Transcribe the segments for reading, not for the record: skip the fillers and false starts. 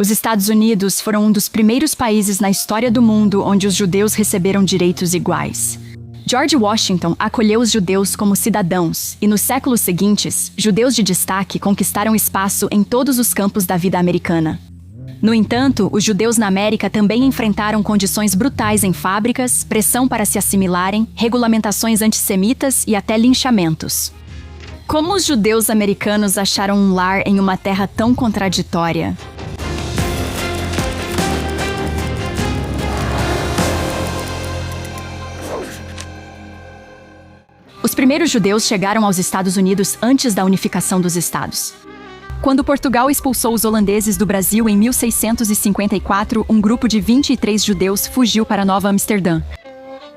Os Estados Unidos foram um dos primeiros países na história do mundo onde os judeus receberam direitos iguais. George Washington acolheu os judeus como cidadãos, e nos séculos seguintes, judeus de destaque conquistaram espaço em todos os campos da vida americana. No entanto, os judeus na América também enfrentaram condições brutais em fábricas, pressão para se assimilarem, regulamentações antissemitas e até linchamentos. Como os judeus americanos acharam um lar em uma terra tão contraditória? Os primeiros judeus chegaram aos Estados Unidos antes da unificação dos estados. Quando Portugal expulsou os holandeses do Brasil em 1654, um grupo de 23 judeus fugiu para Nova Amsterdã.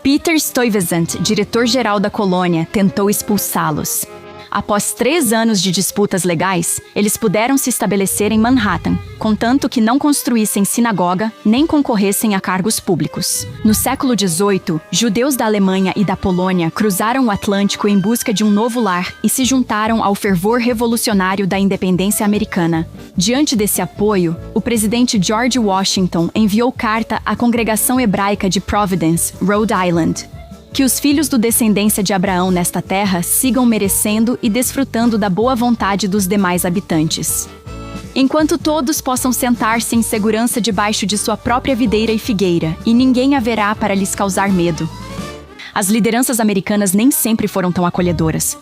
Peter Stuyvesant, diretor-geral da colônia, tentou expulsá-los. Após 3 anos de disputas legais, eles puderam se estabelecer em Manhattan, contanto que não construíssem sinagoga nem concorressem a cargos públicos. No século XVIII, judeus da Alemanha e da Polônia cruzaram o Atlântico em busca de um novo lar e se juntaram ao fervor revolucionário da independência americana. Diante desse apoio, o presidente George Washington enviou carta à congregação hebraica de Providence, Rhode Island, que os filhos do descendência de Abraão nesta terra sigam merecendo e desfrutando da boa vontade dos demais habitantes. Enquanto todos possam sentar-se em segurança debaixo de sua própria videira e figueira, e ninguém haverá para lhes causar medo. As lideranças americanas nem sempre foram tão acolhedoras.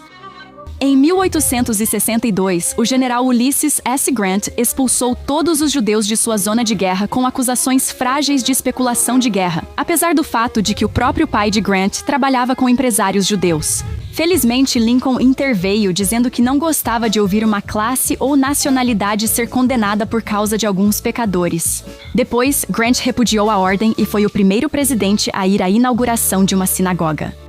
Em 1862, o general Ulysses S. Grant expulsou todos os judeus de sua zona de guerra com acusações frágeis de especulação de guerra, apesar do fato de que o próprio pai de Grant trabalhava com empresários judeus. Felizmente, Lincoln interveio dizendo que não gostava de ouvir uma classe ou nacionalidade ser condenada por causa de alguns pecadores. Depois, Grant repudiou a ordem e foi o primeiro presidente a ir à inauguração de uma sinagoga.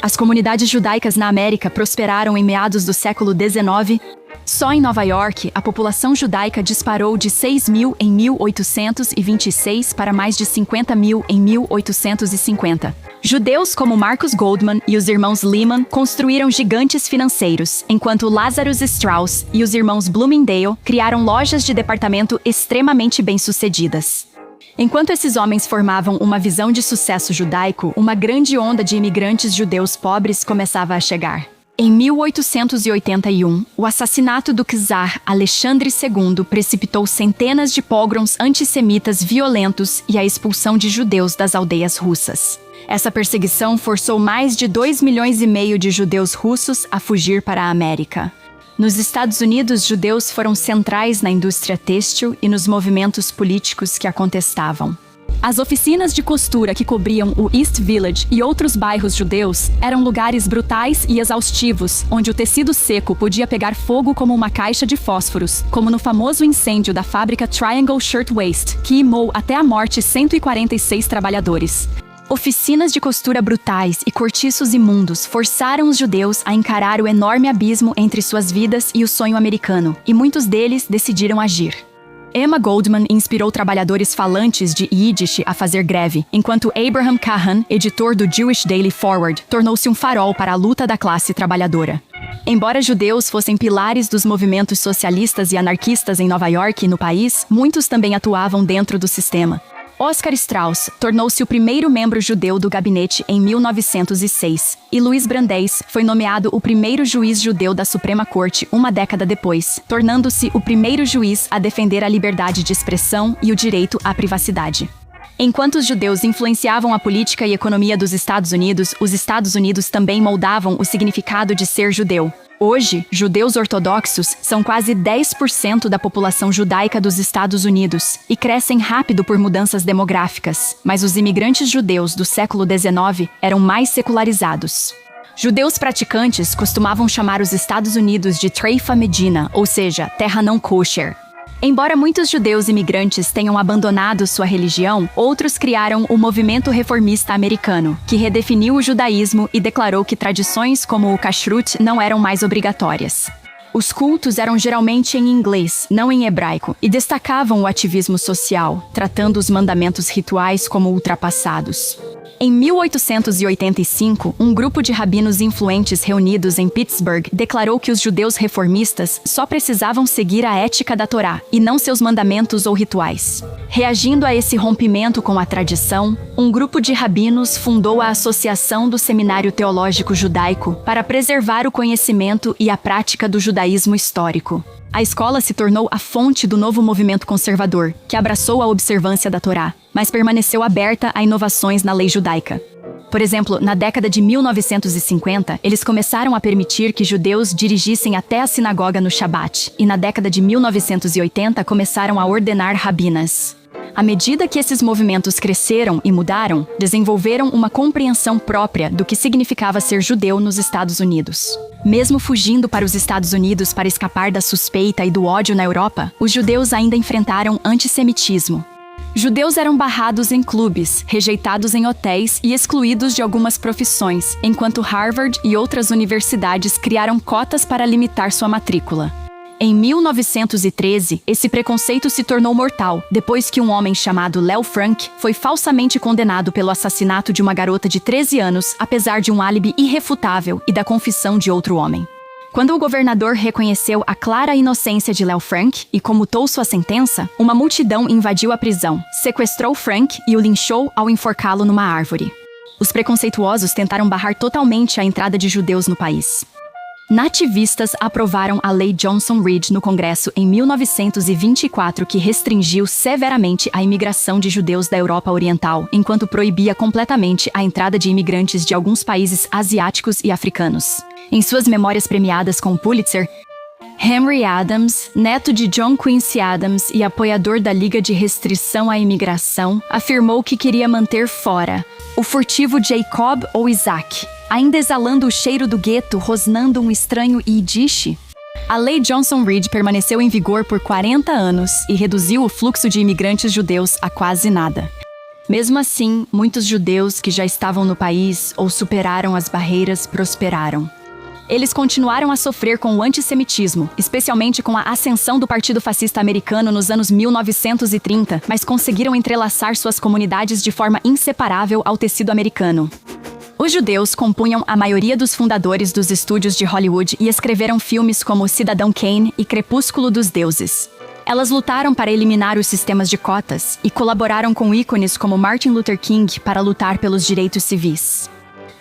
As comunidades judaicas na América prosperaram em meados do século XIX. Só em Nova York, a população judaica disparou de 6 mil em 1826 para mais de 50 mil em 1850. Judeus como Marcus Goldman e os irmãos Lehman construíram gigantes financeiros, enquanto Lazarus Strauss e os irmãos Bloomingdale criaram lojas de departamento extremamente bem-sucedidas. Enquanto esses homens formavam uma visão de sucesso judaico, uma grande onda de imigrantes judeus pobres começava a chegar. Em 1881, o assassinato do czar Alexandre II precipitou centenas de pogroms antissemitas violentos e a expulsão de judeus das aldeias russas. Essa perseguição forçou mais de 2,5 milhões de judeus russos a fugir para a América. Nos Estados Unidos, judeus foram centrais na indústria têxtil e nos movimentos políticos que a contestavam. As oficinas de costura que cobriam o East Village e outros bairros judeus eram lugares brutais e exaustivos, onde o tecido seco podia pegar fogo como uma caixa de fósforos, como no famoso incêndio da fábrica Triangle Shirtwaist, que imou até a morte 146 trabalhadores. Oficinas de costura brutais e cortiços imundos forçaram os judeus a encarar o enorme abismo entre suas vidas e o sonho americano, e muitos deles decidiram agir. Emma Goldman inspirou trabalhadores falantes de Yiddish a fazer greve, enquanto Abraham Cahan, editor do Jewish Daily Forward, tornou-se um farol para a luta da classe trabalhadora. Embora judeus fossem pilares dos movimentos socialistas e anarquistas em Nova York e no país, muitos também atuavam dentro do sistema. Oscar Strauss tornou-se o primeiro membro judeu do gabinete em 1906, e Louis Brandeis foi nomeado o primeiro juiz judeu da Suprema Corte uma década depois, tornando-se o primeiro juiz a defender a liberdade de expressão e o direito à privacidade. Enquanto os judeus influenciavam a política e economia dos Estados Unidos, os Estados Unidos também moldavam o significado de ser judeu. Hoje, judeus ortodoxos são quase 10% da população judaica dos Estados Unidos e crescem rápido por mudanças demográficas, mas os imigrantes judeus do século XIX eram mais secularizados. Judeus praticantes costumavam chamar os Estados Unidos de Treifa Medina, ou seja, terra não kosher. Embora muitos judeus imigrantes tenham abandonado sua religião, outros criaram o movimento reformista americano, que redefiniu o judaísmo e declarou que tradições como o kashrut não eram mais obrigatórias. Os cultos eram geralmente em inglês, não em hebraico, e destacavam o ativismo social, tratando os mandamentos rituais como ultrapassados. Em 1885, um grupo de rabinos influentes reunidos em Pittsburgh declarou que os judeus reformistas só precisavam seguir a ética da Torá e não seus mandamentos ou rituais. Reagindo a esse rompimento com a tradição, um grupo de rabinos fundou a Associação do Seminário Teológico Judaico para preservar o conhecimento e a prática do judaísmo histórico. A escola se tornou a fonte do novo movimento conservador, que abraçou a observância da Torá, mas permaneceu aberta a inovações na lei judaica. Por exemplo, na década de 1950, eles começaram a permitir que judeus dirigissem até a sinagoga no Shabat, e na década de 1980 começaram a ordenar rabinas. À medida que esses movimentos cresceram e mudaram, desenvolveram uma compreensão própria do que significava ser judeu nos Estados Unidos. Mesmo fugindo para os Estados Unidos para escapar da suspeita e do ódio na Europa, os judeus ainda enfrentaram antissemitismo. Judeus eram barrados em clubes, rejeitados em hotéis e excluídos de algumas profissões, enquanto Harvard e outras universidades criaram cotas para limitar sua matrícula. Em 1913, esse preconceito se tornou mortal, depois que um homem chamado Léo Frank foi falsamente condenado pelo assassinato de uma garota de 13 anos, apesar de um álibi irrefutável e da confissão de outro homem. Quando o governador reconheceu a clara inocência de Léo Frank e comutou sua sentença, uma multidão invadiu a prisão, sequestrou Frank e o linchou ao enforcá-lo numa árvore. Os preconceituosos tentaram barrar totalmente a entrada de judeus no país. Nativistas aprovaram a Lei Johnson-Reed no Congresso em 1924, que restringiu severamente a imigração de judeus da Europa Oriental, enquanto proibia completamente a entrada de imigrantes de alguns países asiáticos e africanos. Em suas memórias premiadas com o Pulitzer, Henry Adams, neto de John Quincy Adams e apoiador da Liga de Restrição à Imigração, afirmou que queria manter fora o furtivo Jacob ou Isaac, ainda exalando o cheiro do gueto, rosnando um estranho Yiddish. A Lei Johnson-Reed permaneceu em vigor por 40 anos e reduziu o fluxo de imigrantes judeus a quase nada. Mesmo assim, muitos judeus que já estavam no país ou superaram as barreiras prosperaram. Eles continuaram a sofrer com o antissemitismo, especialmente com a ascensão do Partido Fascista Americano nos anos 1930, mas conseguiram entrelaçar suas comunidades de forma inseparável ao tecido americano. Os judeus compunham a maioria dos fundadores dos estúdios de Hollywood e escreveram filmes como Cidadão Kane e Crepúsculo dos Deuses. Elas lutaram para eliminar os sistemas de cotas e colaboraram com ícones como Martin Luther King para lutar pelos direitos civis.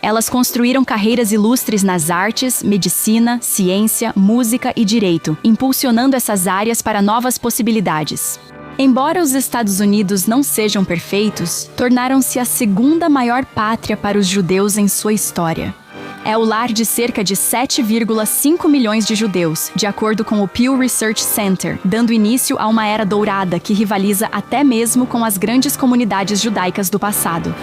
Elas construíram carreiras ilustres nas artes, medicina, ciência, música e direito, impulsionando essas áreas para novas possibilidades. Embora os Estados Unidos não sejam perfeitos, tornaram-se a segunda maior pátria para os judeus em sua história. É o lar de cerca de 7,5 milhões de judeus, de acordo com o Pew Research Center, dando início a uma era dourada que rivaliza até mesmo com as grandes comunidades judaicas do passado.